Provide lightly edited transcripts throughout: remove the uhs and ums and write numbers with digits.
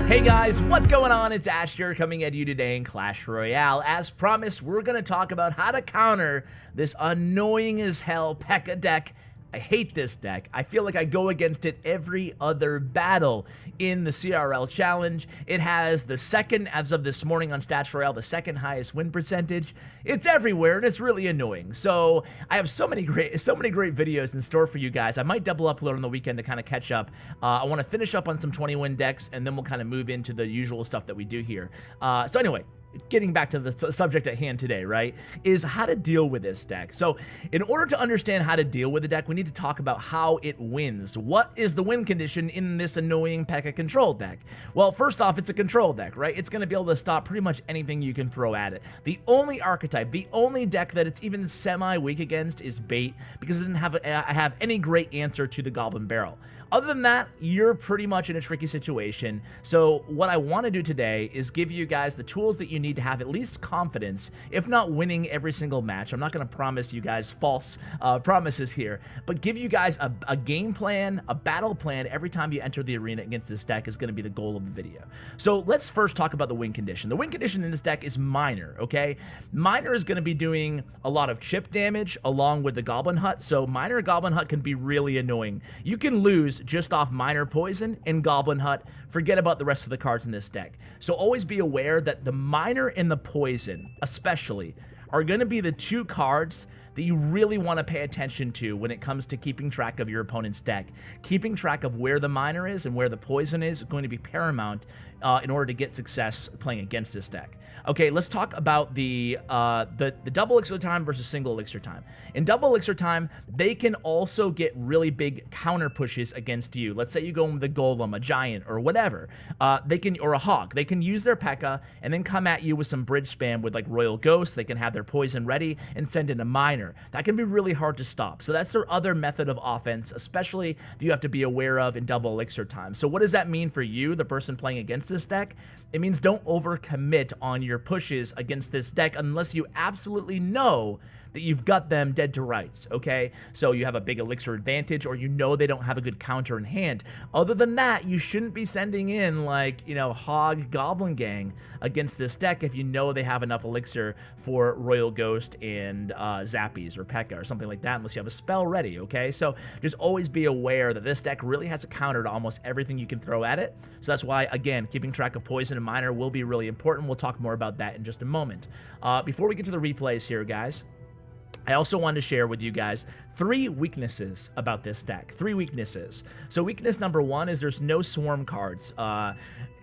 Hey guys, what's going on? It's Ash here coming at you today in Clash Royale. As promised, we're going to talk about how to counter this annoying as hell PEKKA deck. I hate this deck. I feel like I go against it every other battle in the CRL challenge. It has the second, as of this morning on Stats Royale, the second highest win percentage. It's everywhere and it's really annoying. So I have so many great videos in store for you guys. I might double upload on the weekend to kind of catch up. I want to finish up on some 20-win decks and then we'll kind of move into the usual stuff that we do here. So anyway, getting back to the subject at hand today, right, is how to deal with this deck. So in order to understand how to deal with the deck, we need to talk about how it wins. What is the win condition in this annoying PEKKA control deck? Well, first off, it's a control deck, right? It's going to be able to stop pretty much anything you can throw at it. The only archetype, the only deck that it's even semi-weak against is bait, because it didn't have any great answer to the Goblin Barrel. Other than that, you're pretty much in a tricky situation. So what I want to do today is give you guys the tools that you need to have at least confidence, if not winning every single match. I'm not going to promise you guys false promises here, but give you guys a game plan, a battle plan every time you enter the arena against this deck is going to be the goal of the video. So let's first talk about the win condition. The win condition in this deck is Miner, okay? Miner is going to be doing a lot of chip damage along with the Goblin Hut, so Miner and Goblin Hut can be really annoying. You can lose just off Miner Poison and Goblin Hut. Forget about the rest of the cards in this deck. So always be aware that the Miner and the Poison, especially, are going to be the two cards that you really want to pay attention to when it comes to keeping track of your opponent's deck. Keeping track of where the Miner is and where the Poison is going to be paramount in order to get success playing against this deck. Okay, let's talk about the double elixir time versus single elixir time. In double elixir time, they can also get really big counter pushes against you. Let's say you go in with a Golem, a Giant, or whatever. Or a Hog. They can use their PEKKA and then come at you with some bridge spam with like Royal Ghost. They can have their Poison ready and send in a Miner. That can be really hard to stop. So that's their other method of offense, especially that you have to be aware of in double elixir time. So what does that mean for you, the person playing against this deck? It means don't overcommit on your pushes against this deck unless you absolutely know that you've got them dead to rights, okay? So you have a big elixir advantage or you know they don't have a good counter in hand. Other than that, you shouldn't be sending in like, you know, Hog Goblin Gang against this deck if you know they have enough elixir for Royal Ghost and Zappies or PEKKA or something like that, unless you have a spell ready, okay? So just always be aware that this deck really has a counter to almost everything you can throw at it. So that's why, again, keeping track of Poison and Miner will be really important. We'll talk more about that in just a moment. Before we get to the replays here, guys, I also wanted to share with you guys 3 weaknesses about this deck. 3 weaknesses. So weakness number 1 is there's no swarm cards.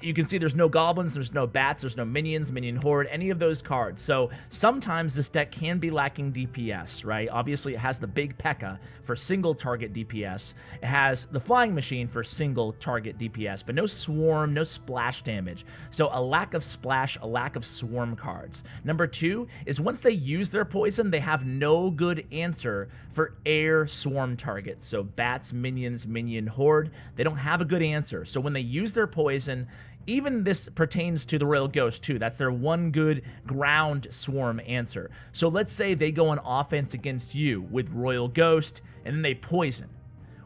You can see there's no goblins, there's no bats, there's no minions, minion horde, any of those cards. So sometimes this deck can be lacking DPS, right? Obviously it has the big PEKKA for single target DPS. It has the flying machine for single target DPS, but no swarm, no splash damage. So a lack of splash, a lack of swarm cards. Number 2 is once they use their poison, they have no good answer for air swarm targets. So bats, minions, minion horde, they don't have a good answer. So when they use their poison, even this pertains to the Royal Ghost too. That's their one good ground swarm answer. So let's say they go on offense against you with Royal Ghost and then they poison.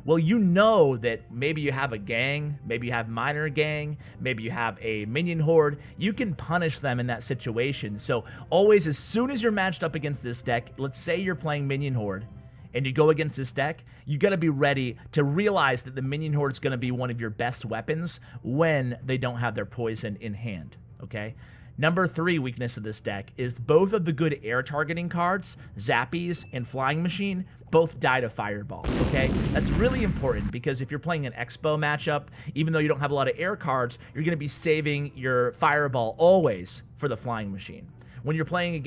Well, you know that maybe you have a gang, maybe you have Miner gang, maybe you have a minion horde. You can punish them in that situation. So always, as soon as you're matched up against this deck, let's say you're playing minion horde, and you go against this deck, you gotta be ready to realize that the minion horde is gonna be one of your best weapons when they don't have their poison in hand, okay? Number 3 weakness of this deck is both of the good air targeting cards, Zappies and Flying Machine, both die to Fireball, okay? That's really important because if you're playing an Expo matchup, even though you don't have a lot of air cards, you're gonna be saving your Fireball always for the Flying Machine. When you're playing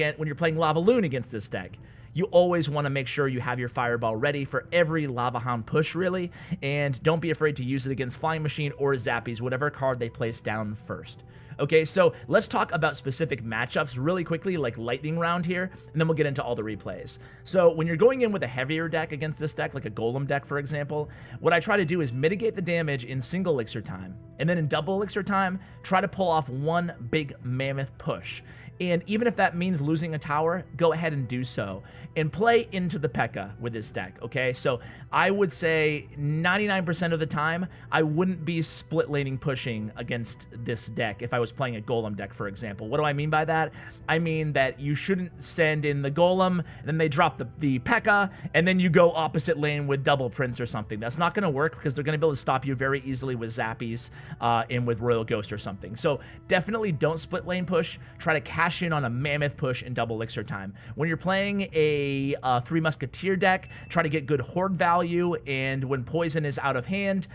Lava Loon against this deck, you always want to make sure you have your Fireball ready for every Lava Hound push, really, and don't be afraid to use it against Flying Machine or Zappies, whatever card they place down first. Okay, so let's talk about specific matchups really quickly, like lightning round here, and then we'll get into all the replays. So when you're going in with a heavier deck against this deck, like a Golem deck, for example, what I try to do is mitigate the damage in single elixir time, and then in double elixir time, try to pull off one big mammoth push. And even if that means losing a tower, go ahead and do so. And play into the P.E.K.K.A with this deck, okay? So I would say 99% of the time, I wouldn't be split laning pushing against this deck if I was playing a Golem deck, for example. What do I mean by that? I mean that you shouldn't send in the Golem, and then they drop the P.E.K.K.A, and then you go opposite lane with double Prince or something. That's not going to work because they're going to be able to stop you very easily with Zappies and with Royal Ghost or something. So definitely don't split lane push. Try to cash in on a mammoth push in double elixir time. When you're playing a Three Musketeer deck, try to get good horde value, and when poison is out of hand,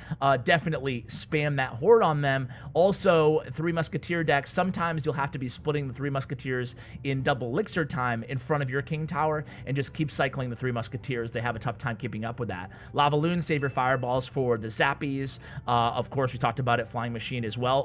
definitely spam that horde on them. Also, Three Musketeer decks, sometimes you'll have to be splitting the Three Musketeers in double elixir time in front of your King Tower, and just keep cycling the Three Musketeers. They have a tough time keeping up with that. Lava Loon, save your fireballs for the Zappies. Of course, we talked about it, Flying Machine as well.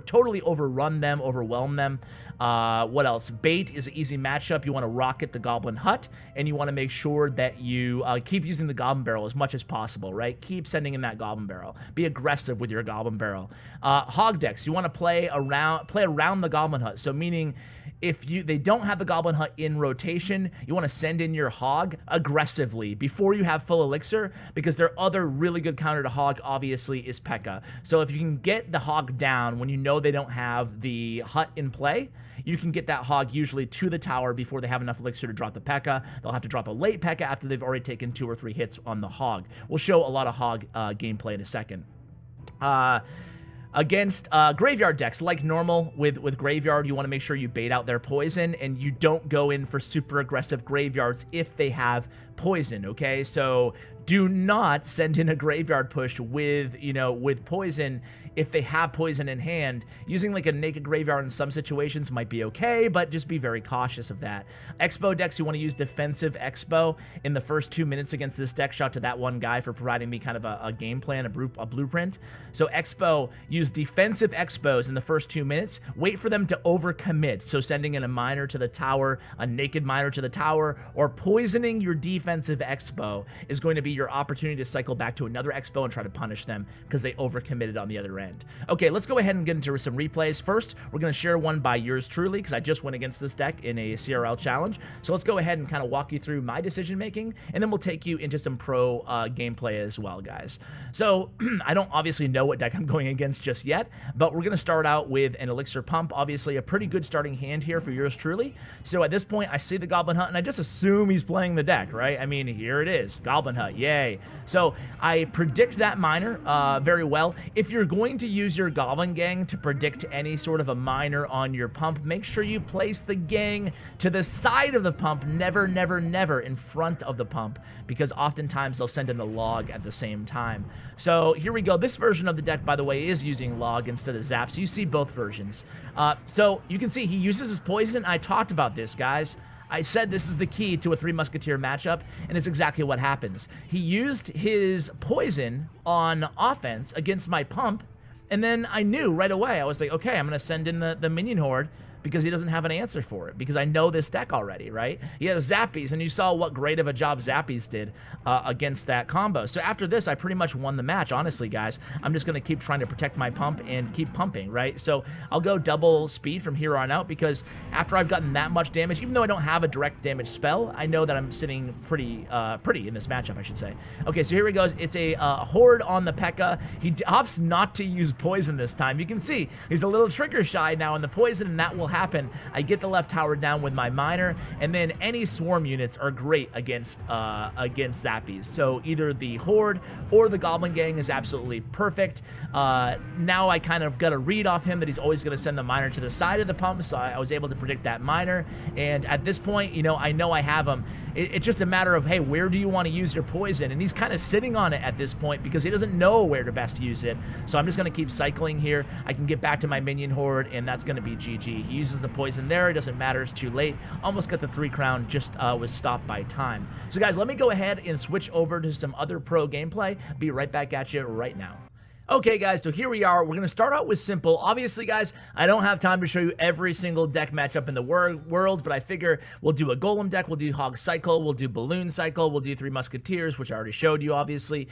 Totally overrun them, overwhelm them. What else? Bait is an easy matchup. You want to rocket the Goblin Hut, and you want to make sure that you keep using the Goblin Barrel as much as possible, right? Keep sending in that Goblin Barrel. Be aggressive with your Goblin Barrel. Hog decks, you want to play around the Goblin Hut. So meaning, if they don't have the Goblin Hut in rotation, you want to send in your Hog aggressively before you have full elixir, because their other really good counter to Hog, obviously, is P.E.K.K.A. So if you can get the Hog down when you know they don't have the Hut in play, you can get that Hog usually to the tower before they have enough elixir to drop the P.E.K.K.A. They'll have to drop a late P.E.K.K.A after they've already taken 2 or 3 hits on the Hog. We'll show a lot of Hog gameplay in a second. Against graveyard decks, like normal with graveyard, you want to make sure you bait out their poison, and you don't go in for super aggressive graveyards if they have poison, okay? So do not send in a graveyard push with poison if they have poison in hand. Using like a naked graveyard in some situations might be okay, but just be very cautious of that. Expo decks, you want to use defensive Expo in the first 2 minutes against this deck. Shout out to that one guy for providing me kind of a game plan, a blueprint. So Expo, use defensive Expos in the first 2 minutes. Wait for them to overcommit. So sending in a Miner to the tower, a naked Miner to the tower, or poisoning your defensive Expo is going to be your opportunity to cycle back to another Expo and try to punish them because they overcommitted on the other end. Okay, let's go ahead and get into some replays. First, we're going to share one by yours truly, because I just went against this deck in a CRL challenge. So let's go ahead and kind of walk you through my decision making, and then we'll take you into some pro gameplay as well, guys. So I don't obviously know what deck I'm going against just yet, but we're going to start out with an Elixir Pump. Obviously, a pretty good starting hand here for yours truly. So at this point, I see the Goblin Hut, and I just assume he's playing the deck, right? I mean, here it is, Goblin Hut, yay. So I predict that Miner very well. If you're going to use your Goblin Gang to predict any sort of a Miner on your pump, make sure you place the gang to the side of the pump, never, never, never in front of the pump, because oftentimes they'll send in the log at the same time. So here we go. This version of the deck, by the way, is using log instead of zap, so you see both versions. So you can see he uses his poison. I talked about this, guys. I said this is the key to a Three Musketeer matchup, and it's exactly what happens. He used his poison on offense against my pump, and then I knew right away. I was like, okay, I'm going to send in the minion horde, because he doesn't have an answer for it, because I know this deck already, right? He has Zappies, and you saw what great of a job Zappies did against that combo. So after this, I pretty much won the match, honestly, guys. I'm just going to keep trying to protect my pump and keep pumping, right? So I'll go double speed from here on out, because after I've gotten that much damage, even though I don't have a direct damage spell, I know that I'm sitting pretty in this matchup, I should say. Okay, so here he goes. It's a horde on the P.E.K.K.A. He opts not to use poison this time. You can see he's a little trigger shy now in the poison, and that will happen. I get the left tower down with my Miner, and then any swarm units are great against Zappies. So either the horde or the Goblin Gang is absolutely perfect. Now I kind of got a read off him that he's always going to send the Miner to the side of the pump, so I was able to predict that Miner. And at this point, you know, I know I have him. It's just a matter of, hey, where do you want to use your poison? And he's kind of sitting on it at this point because he doesn't know where to best use it. So I'm just going to keep cycling here. I can get back to my minion horde, and that's going to be GG. He uses the poison there. It doesn't matter. It's too late. Almost got the 3 crown, just was stopped by time. So guys, let me go ahead and switch over to some other pro gameplay. Be right back at you right now. Okay guys, so here we are. We're going to start out with simple. Obviously guys, I don't have time to show you every single deck matchup in the world, but I figure we'll do a Golem deck, we'll do Hog Cycle, we'll do Balloon Cycle, we'll do 3 Musketeers, which I already showed you obviously.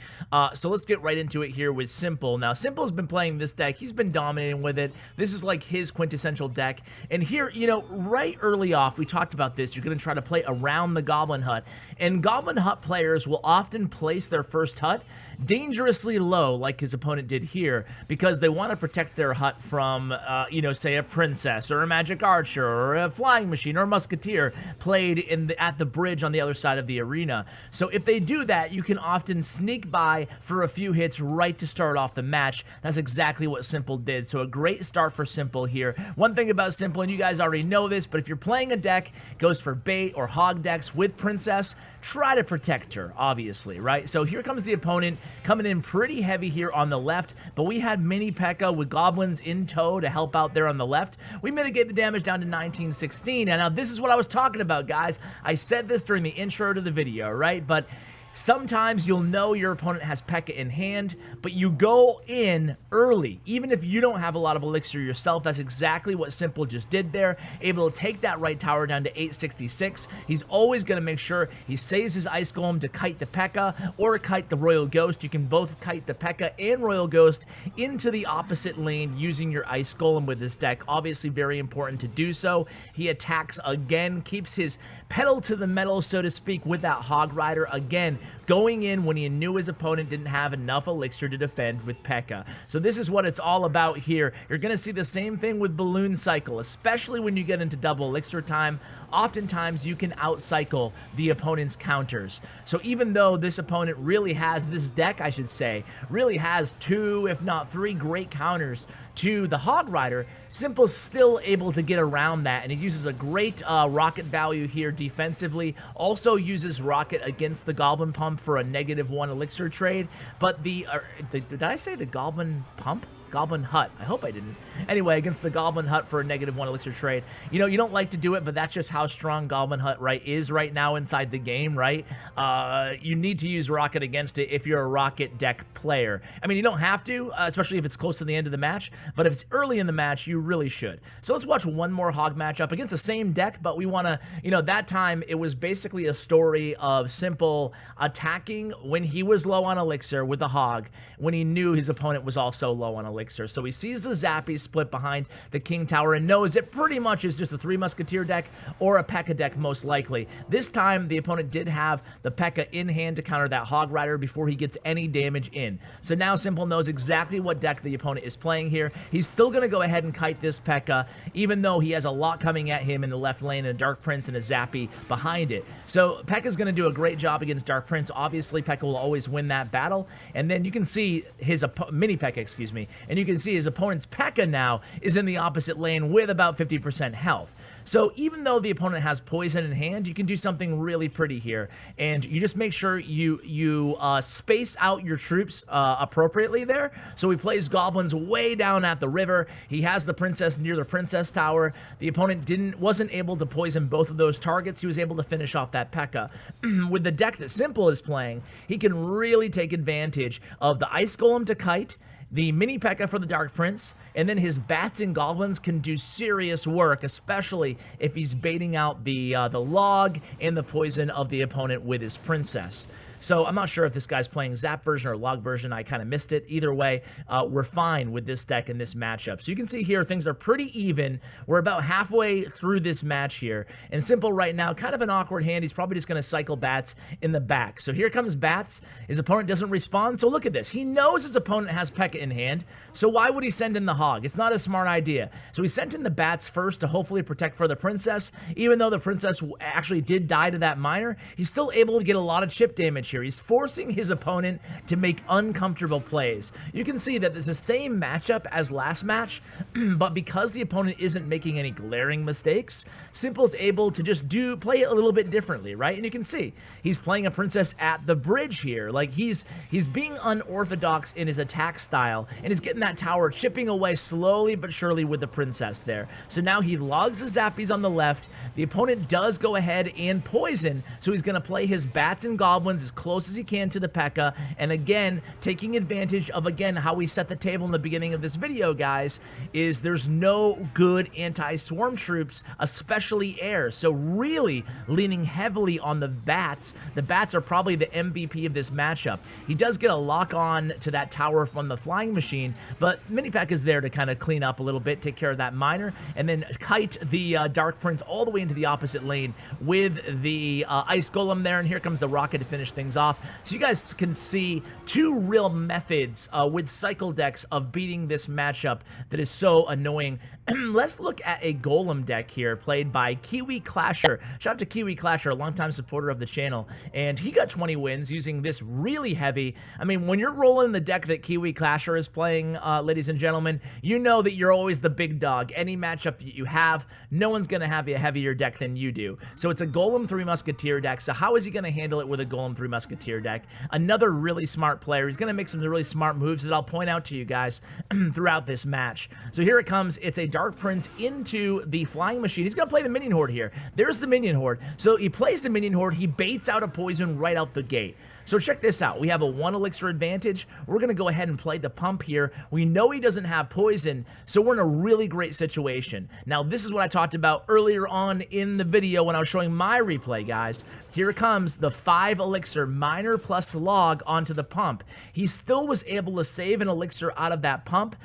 So let's get right into it here with Simple. Now Simple's been playing this deck, he's been dominating with it. This is like his quintessential deck. And here, you know, right early off, we talked about this, you're going to try to play around the Goblin Hut. And Goblin Hut players will often place their first hut dangerously low, like his opponent did here, because they want to protect their hut from, you know, say a princess or a magic archer or a flying machine or a musketeer played at the bridge on the other side of the arena. So if they do that, you can often sneak by for a few hits right to start off the match. That's exactly what Simple did. So a great start for Simple here. One thing about Simple, and you guys already know this, but if you're playing a deck, goes for bait or hog decks with princess, try to protect her, obviously, right? So here comes the opponent coming in pretty heavy here on the left, but we had mini P.E.K.K.A with goblins in tow to help out there on the left. We mitigate the damage down to 1916, and now this is what I was talking about, guys. I said this during the intro to the video, right? But sometimes you'll know your opponent has P.E.K.K.A in hand, but you go in early. Even if you don't have a lot of elixir yourself, that's exactly what Simple just did there. Able to take that right tower down to 866. He's always going to make sure he saves his Ice Golem to kite the P.E.K.K.A or kite the Royal Ghost. You can both kite the P.E.K.K.A and Royal Ghost into the opposite lane using your Ice Golem with this deck. Obviously very important to do so. He attacks again, keeps his pedal to the metal, so to speak, with that Hog Rider again, going in when he knew his opponent didn't have enough elixir to defend with P.E.K.K.A. So this is what it's all about here. You're going to see the same thing with Balloon Cycle, especially when you get into double elixir time. Oftentimes you can outcycle the opponent's counters. So even though this opponent really has, this deck I should say, really has 2 if not 3 great counters to the Hog Rider, Simple's still able to get around that, and he uses a great rocket value here defensively. Also uses rocket against the Goblin Pump for a -1 elixir trade, but did I say the Goblin Pump? Goblin Hut. I hope I didn't. Anyway, against the Goblin Hut for a -1 elixir trade. You know, you don't like to do it, but that's just how strong Goblin Hut is right now inside the game, right? You need to use rocket against it if you're a rocket deck player. I mean, you don't have to, especially if it's close to the end of the match, but if it's early in the match, you really should. So let's watch one more Hog matchup against the same deck, but we want to, you know, that time it was basically a story of Simple attacking when he was low on elixir with the Hog, when he knew his opponent was also low on elixir. So he sees the Zappies split behind the King Tower and knows it pretty much is just a 3 Musketeer deck or a P.E.K.K.A deck most likely. This time the opponent did have the P.E.K.K.A in hand to counter that Hog Rider before he gets any damage in. So now Simple knows exactly what deck the opponent is playing here. He's still going to go ahead and kite this P.E.K.K.A even though he has a lot coming at him in the left lane and a Dark Prince and a Zappy behind it. So P.E.K.K.A is going to do a great job against Dark Prince. Obviously P.E.K.K.A will always win that battle, and then you can see his mini P.E.K.K.A, excuse me, and you can see his opponent's P.E.K.K.A now is in the opposite lane with about 50% health. So even though the opponent has poison in hand, you can do something really pretty here, and you just make sure you space out your troops appropriately there. So he plays goblins way down at the river. He has the princess near the princess tower. The opponent wasn't able to poison both of those targets. He was able to finish off that P.E.K.K.A. With the deck that Simple is playing, he can really take advantage of the Ice Golem to kite, the mini P.E.K.K.A for the Dark Prince, and then his bats and goblins can do serious work, especially if he's baiting out the log and the poison of the opponent with his princess. So I'm not sure if this guy's playing Zap version or Log version. I kind of missed it. Either way, we're fine with this deck and this matchup. So you can see here things are pretty even. We're about halfway through this match here. And Simple right now, kind of an awkward hand. He's probably just going to cycle bats in the back. So here comes bats. His opponent doesn't respond. So look at this. He knows his opponent has P.E.K.K.A in hand. So why would he send in the Hog? It's not a smart idea. So he sent in the bats first to hopefully protect for the princess. Even though the princess actually did die to that miner, he's still able to get a lot of chip damage here. He's forcing his opponent to make uncomfortable plays. You can see that it's the same matchup as last match, but because the opponent isn't making any glaring mistakes, Simple's able to just play it a little bit differently, right? And you can see he's playing a princess at the bridge here. Like he's being unorthodox in his attack style, and he's getting that tower chipping away slowly but surely with the princess there. So now he logs the Zappies on the left. The opponent does go ahead and poison, so he's going to play his bats and goblins, his close as he can to the P.E.K.K.A. And again, taking advantage of, again, how we set the table in the beginning of this video, guys, is there's no good anti-swarm troops, especially air. So really leaning heavily on the bats. The bats are probably the MVP of this matchup. He does get a lock on to that tower from the flying machine, but Mini P.E.K.K.A. is there to kind of clean up a little bit, take care of that miner, and then kite the Dark Prince all the way into the opposite lane with the Ice Golem there, and here comes the rocket to finish things off. So you guys can see two real methods with cycle decks of beating this matchup that is so annoying. Let's look at a Golem deck here played by Kiwi Clasher. Shout out to Kiwi Clasher, a longtime supporter of the channel, and he got 20 wins using this really heavy. I mean, when you're rolling the deck that Kiwi Clasher is playing, ladies and gentlemen, you know that you're always the big dog. Any matchup that you have, no one's going to have a heavier deck than you do. So it's a Golem 3 Musketeer deck. So how is he going to handle it with a Golem 3 Musketeer deck? Another really smart player. He's going to make some really smart moves that I'll point out to you guys throughout this match. So here it comes. It's a Dark Prince into the flying machine. He's going to play the minion horde here. There's the minion horde. So he plays the minion horde. He baits out a poison right out the gate. So check this out. We have a 1 elixir advantage. We're going to go ahead and play the pump here. We know he doesn't have poison, so we're in a really great situation. Now, this is what I talked about earlier on in the video when I was showing my replay, guys. Here comes the 5 elixir miner plus log onto the pump. He still was able to save an elixir out of that pump,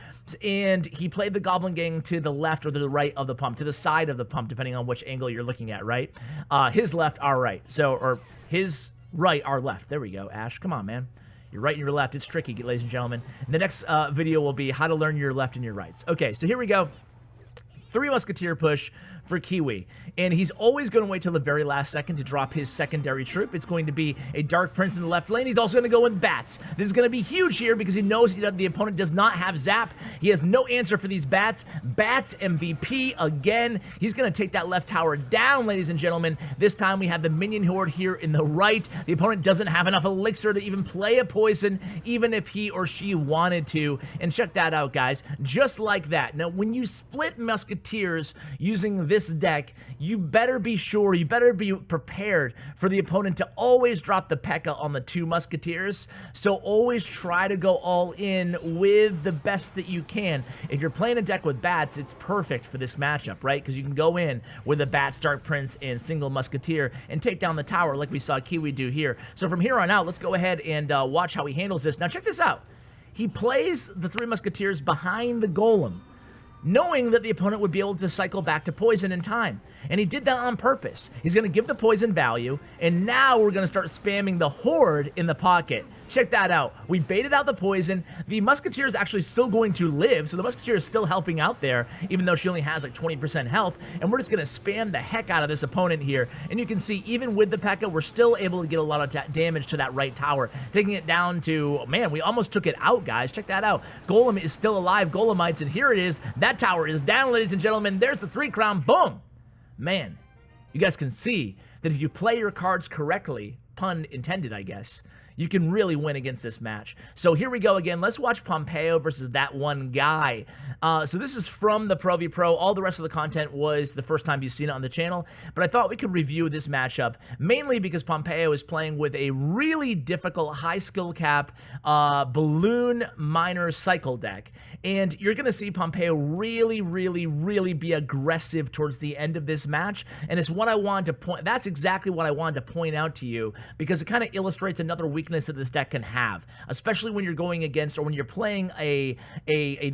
and he played the Goblin Gang to the left or to the right of the pump, to the side of the pump, depending on which angle you're looking at, right? His left, our right. So, or his right, our left. There we go, Ash. Come on, man. Your right and your left. It's tricky, ladies and gentlemen. The next video will be how to learn your left and your rights. Okay, so here we go. 3 Musketeer push for Kiwi, and he's always going to wait till the very last second to drop his secondary troop. It's going to be a Dark Prince in the left lane. He's also going to go with bats. This is going to be huge here because he knows the opponent does not have zap. He has no answer for these bats. Bats MVP again. He's going to take that left tower down, ladies and gentlemen. This time we have the minion horde here in the right. The opponent doesn't have enough elixir to even play a poison, even if he or she wanted to. And check that out, guys. Just like that. Now, when you split Musketeers using this deck, you better be sure, you better be prepared for the opponent to always drop the P.E.K.K.A. on the 2 Musketeers. So always try to go all in with the best that you can. If you're playing a deck with bats, it's perfect for this matchup, right? Because you can go in with a bats, Dark Prince, and single Musketeer and take down the tower like we saw Kiwi do here. So from here on out, let's go ahead and watch how he handles this. Now check this out. He plays the 3 Musketeers behind the Golem, knowing that the opponent would be able to cycle back to poison in time. And he did that on purpose. He's going to give the poison value, and now we're going to start spamming the horde in the pocket. Check that out. We baited out the poison. The Musketeer is actually still going to live, so the Musketeer is still helping out there, even though she only has like 20% health, and we're just going to spam the heck out of this opponent here. And you can see, even with the P.E.K.K.A., we're still able to get a lot of damage to that right tower, taking it down to, man, we almost took it out, guys. Check that out. Golem is still alive, Golemites, and here it is. That tower is down, ladies and gentlemen. There's the 3 crown. Boom. Man, you guys can see that if you play your cards correctly, pun intended, I guess, you can really win against this match. So here we go again. Let's watch Pompeo versus that one guy. So this is from the Pro v Pro. All the rest of the content was the first time you've seen it on the channel, but I thought we could review this matchup, mainly because Pompeo is playing with a really difficult high skill cap balloon miner cycle deck. And you're going to see Pompeo really be aggressive towards the end of this match. And it's what I wanted to point, that's exactly what I wanted to point out to you, because it kind of illustrates another weakness that this deck can have, especially when you're going against, or when you're playing a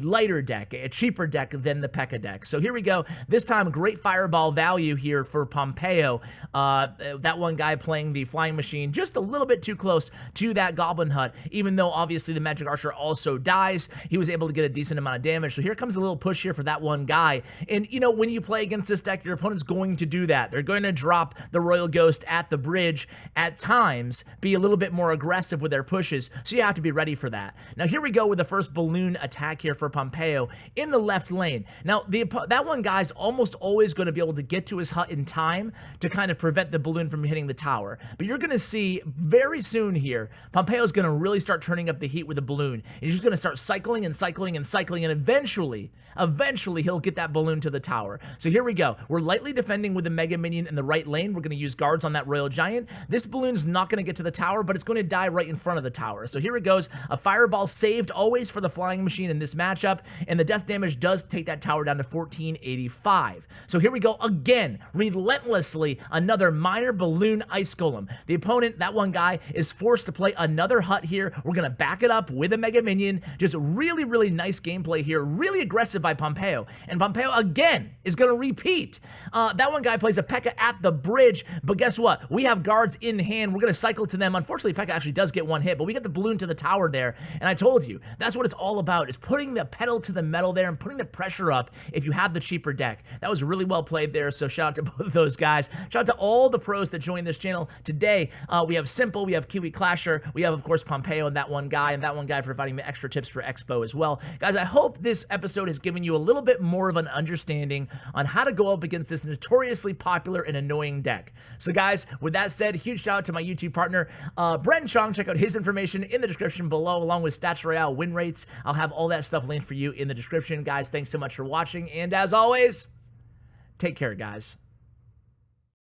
lighter deck, a cheaper deck than the P.E.K.K.A. deck. So here we go. This time, great fireball value here for Pompeo. That one guy playing the flying machine just a little bit too close to that Goblin Hut, even though obviously the Magic Archer also dies. He was able to get a decent amount of damage. So here comes a little push here for that one guy. And you know, when you play against this deck, your opponent's going to do that. They're going to drop the Royal Ghost at the bridge at times, be a little bit more aggressive with their pushes, so you have to be ready for that. Now here we go with the first balloon attack here for Pompeo in the left lane. Now that one guy's almost always going to be able to get to his hut in time to kind of prevent the balloon from hitting the tower. But you're going to see very soon here, Pompeo's going to really start turning up the heat with the balloon. He's just going to start cycling and cycling and cycling, and eventually he'll get that balloon to the tower. So here we go. We're lightly defending with the Mega Minion in the right lane. We're going to use guards on that Royal Giant. This balloon's not going to get to the tower, but it's going to die right in front of the tower. So here it goes. A fireball saved always for the flying machine in this matchup, and the death damage does take that tower down to 1485. So here we go again, relentlessly, another Miner Balloon Ice Golem. The opponent, that one guy, is forced to play another hut here. We're going to back it up with a Mega Minion. Just really, really nice gameplay here. Really aggressive by Pompeo. And Pompeo, again, is going to repeat. That one guy plays a P.E.K.K.A at the bridge, but guess what? We have guards in hand. We're going to cycle to them. Unfortunately, P.E.K.K.A actually does get one hit, but we get the balloon to the tower there. And I told you, that's what it's all about, is putting the pedal to the metal there and putting the pressure up if you have the cheaper deck. That was really well played there, so shout out to both of those guys. Shout out to all the pros that joined this channel today. We have Simple, we have Kiwi Clasher, we have, of course, Pompeo and that one guy providing me extra tips for Expo as well. Guys, I hope this episode has given you a little bit more of an understanding on how to go up against this notoriously popular and annoying deck. So guys, with that said, huge shout out to my YouTube partner, Brent Chong. Check out his information in the description below, along with Stats Royale win rates. I'll have all that stuff linked for you in the description. Guys, thanks so much for watching, and as always, take care, guys.